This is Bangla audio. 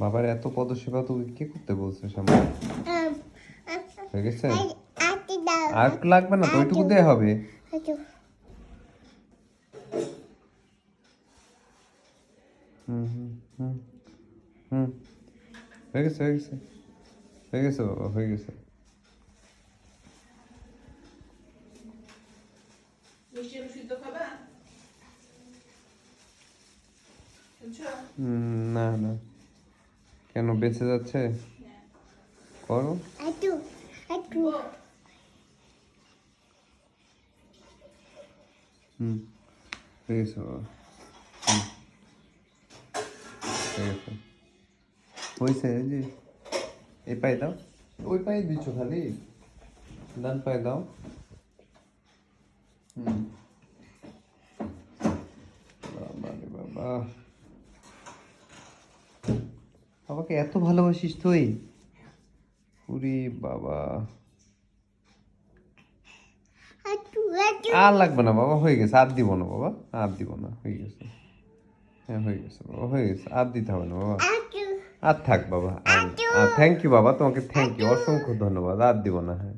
বাবার এত পদসেবা তুই কে করতে বলছিস সামনে? হয়ে গেছে? আর একটু লাগবে না তো, ওইটুকু দেয়া হবে। হুম হুম হুম হুম হয়ে গেছে, হয়ে গেছে, হয়ে গেছে বাবা, হয়ে গেছে। না না, কেন বেঁচে যাচ্ছে? করো। হুম হয়ে গেছে বাবা। হুম হয়ে গেছে, হয়েছে। এই যে এই পায়ে দাও, ওই পায়ে দিচ্ছ খালি, ডান পায়ে দাও। হুম বাবা রে বাবা, বাবাকে এত ভালোবাসিস তুই? উরি বাবা, আর লাগবে না বাবা, হয়ে গেছে, আর দিব না বাবা, আর দিব না, হয়ে গেছে। হ্যাঁ হয়ে গেছে বাবা, হয়ে গেছে, আর দিতে হবে না বাবা। আর থাক বাবা, আর থ্যাংক ইউ বাবা, তোমাকে থ্যাংক ইউ, অসংখ্য ধন্যবাদ, আর দিব না। হ্যাঁ।